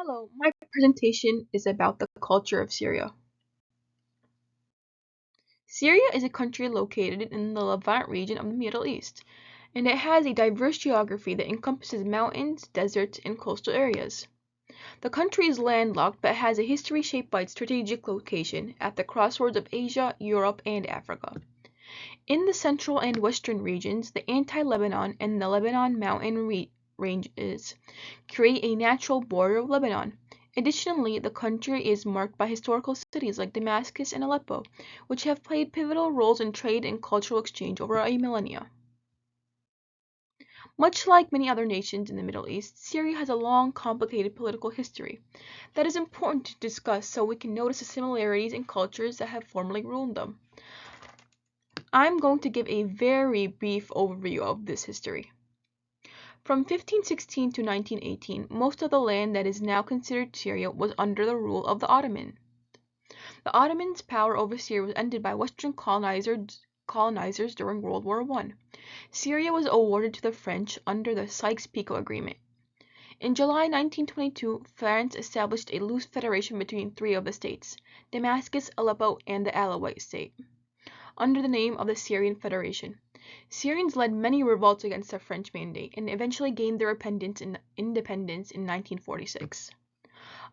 Hello, my presentation is about the culture of Syria. Syria is a country located in the Levant region of the Middle East, and it has a diverse geography that encompasses mountains, deserts, and coastal areas. The country is landlocked but has a history shaped by its strategic location at the crossroads of Asia, Europe, and Africa. In the central and western regions, the anti-Lebanon and the Lebanon mountain ranges create a natural border of Lebanon. Additionally, the country is marked by historical cities like Damascus and Aleppo, which have played pivotal roles in trade and cultural exchange over a millennia. Much like many other nations in the Middle East, Syria has a long, complicated political history that is important to discuss so we can notice the similarities in cultures that have formerly ruled them. I'm going to give a very brief overview of this history. From 1516 to 1918, most of the land that is now considered Syria was under the rule of the Ottomans. The Ottomans' power over Syria was ended by Western colonizers during World War I. Syria was awarded to the French under the Sykes-Picot Agreement. In July 1922, France established a loose federation between three of the states, Damascus, Aleppo, and the Alawite state, under the name of the Syrian Federation. Syrians led many revolts against the French mandate and eventually gained their independence in 1946.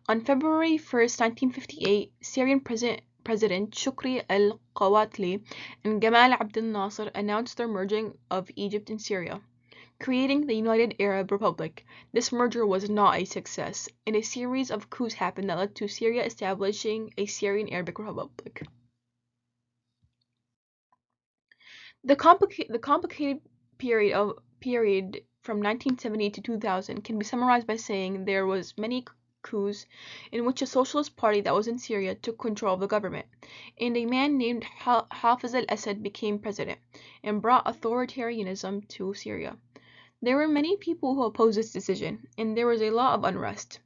On February 1, 1958, Syrian President Shukri al-Qawatli and Gamal Abdel Nasser announced their merging of Egypt and Syria, creating the United Arab Republic. This merger was not a success, and a series of coups happened that led to Syria establishing a Syrian Arabic Republic. The complicated period from 1970 to 2000 can be summarized by saying there was many coups in which a socialist party that was in Syria took control of the government, and a man named Hafiz al-Assad became president and brought authoritarianism to Syria. There were many people who opposed this decision, and there was a lot of unrest.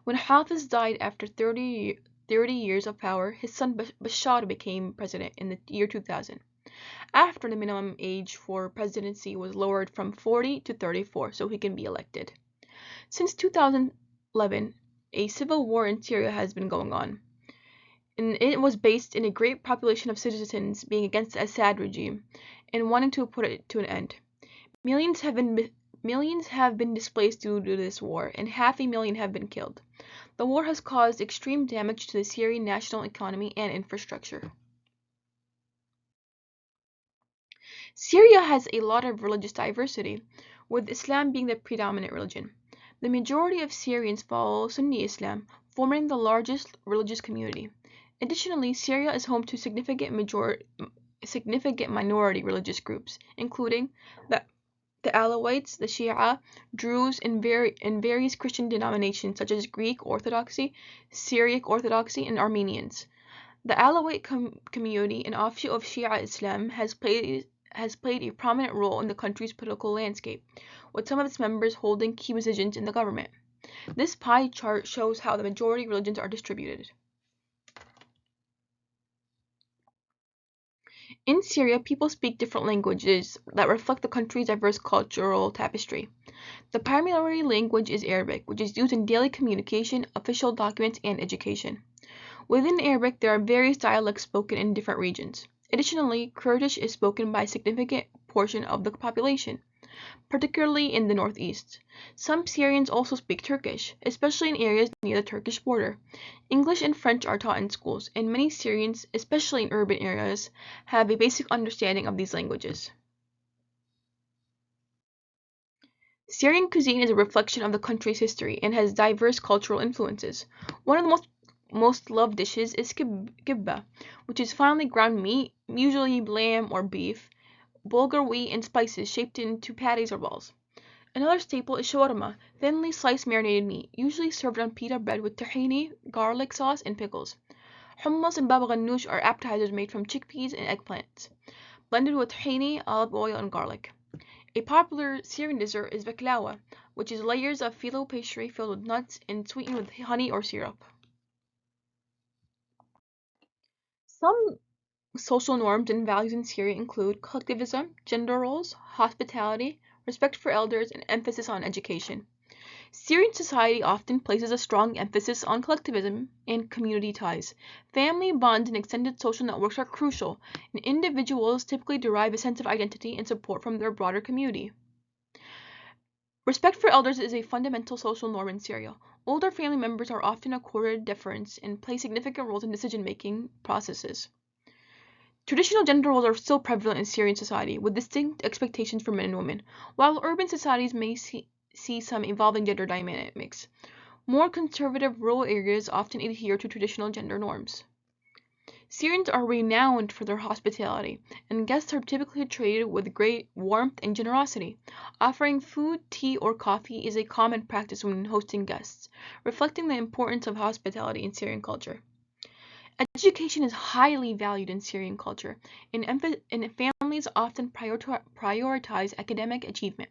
When Hafiz died after 30 years of power, his son Bashar became president in the year 2000. After the minimum age for presidency was lowered from 40 to 34 so he can be elected. Since 2011, a civil war in Syria has been going on, and it was based in a great population of citizens being against the Assad regime and wanting to put it to an end. Millions have been displaced due to this war, and 500,000 have been killed. The war has caused extreme damage to the Syrian national economy and infrastructure. Syria has a lot of religious diversity, with Islam being the predominant religion. The majority of Syrians follow Sunni Islam, forming the largest religious community. Additionally, Syria is home to significant minority religious groups, including the Alawites, the Shia, Druze, and various Christian denominations such as Greek Orthodoxy, Syriac Orthodoxy, and Armenians. The Alawite community, an offshoot of Shia Islam, has played a prominent role in the country's political landscape, with some of its members holding key positions in the government. This pie chart shows how the majority religions are distributed. In Syria, people speak different languages that reflect the country's diverse cultural tapestry. The primary language is Arabic, which is used in daily communication, official documents, and education. Within Arabic, there are various dialects spoken in different regions. Additionally, Kurdish is spoken by a significant portion of the population, particularly in the northeast. Some Syrians also speak Turkish, especially in areas near the Turkish border. English and French are taught in schools, and many Syrians, especially in urban areas, have a basic understanding of these languages. Syrian cuisine is a reflection of the country's history and has diverse cultural influences. One of the most loved dishes is kibba, which is finely ground meat, usually lamb or beef, bulgur wheat, and spices shaped into patties or balls. Another staple is shawarma, thinly sliced marinated meat, usually served on pita bread with tahini, garlic sauce, and pickles. Hummus and baba ganoush are appetizers made from chickpeas and eggplants, blended with tahini, olive oil, and garlic. A popular Syrian dessert is baklava, which is layers of phyllo pastry filled with nuts and sweetened with honey or syrup. Some social norms and values in Syria include collectivism, gender roles, hospitality, respect for elders, and emphasis on education. Syrian society often places a strong emphasis on collectivism and community ties. Family bonds and extended social networks are crucial, and individuals typically derive a sense of identity and support from their broader community. Respect for elders is a fundamental social norm in Syria. Older family members are often accorded deference and play significant roles in decision-making processes. Traditional gender roles are still prevalent in Syrian society, with distinct expectations for men and women, while urban societies may see some evolving gender dynamics. More conservative rural areas often adhere to traditional gender norms. Syrians are renowned for their hospitality, and guests are typically treated with great warmth and generosity. Offering food, tea, or coffee is a common practice when hosting guests, reflecting the importance of hospitality in Syrian culture. Education is highly valued in Syrian culture, and families often prioritize academic achievement.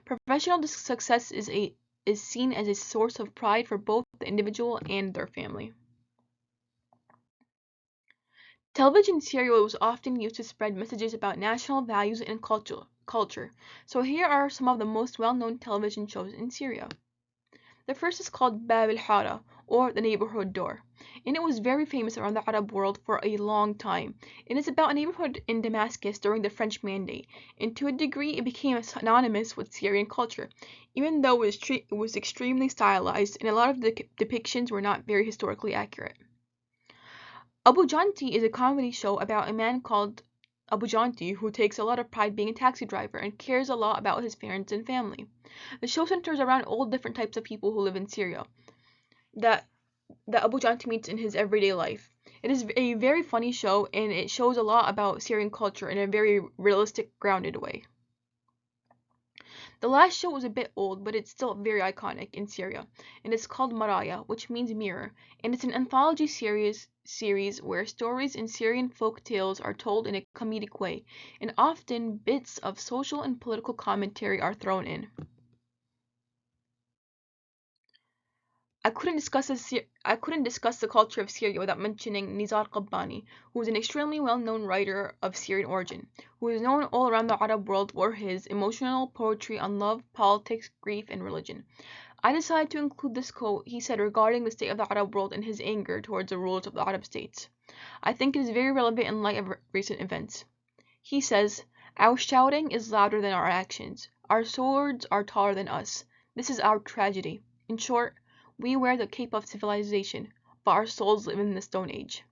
Professional success is seen as a source of pride for both the individual and their family. Television serial was often used to spread messages about national values and culture. So here are some of the most well-known television shows in Syria. The first is called Bab al-Hara, or the neighborhood door, and it was very famous around the Arab world for a long time. It is about a neighborhood in Damascus during the French Mandate, and to a degree it became synonymous with Syrian culture, even though it was extremely stylized and a lot of the depictions were not very historically accurate. Abu Janti is a comedy show about a man called Abu Janti who takes a lot of pride being a taxi driver and cares a lot about his parents and family. The show centers around all different types of people who live in Syria that that Abu Janti meets in his everyday life. It is a very funny show and it shows a lot about Syrian culture in a very realistic, grounded way. The last show was a bit old, but it's still very iconic in Syria, and it's called Maraya, which means mirror, and it's an anthology series where stories in Syrian folk tales are told in a comedic way, and often bits of social and political commentary are thrown in. I couldn't discuss the culture of Syria without mentioning Nizar Qabbani, who is an extremely well-known writer of Syrian origin, who is known all around the Arab world for his emotional poetry on love, politics, grief, and religion. I decided to include this quote he said regarding the state of the Arab world and his anger towards the rulers of the Arab states. I think it is very relevant in light of recent events. He says, "Our shouting is louder than our actions. Our swords are taller than us. This is our tragedy. In short, we wear the cape of civilization, but our souls live in the Stone Age."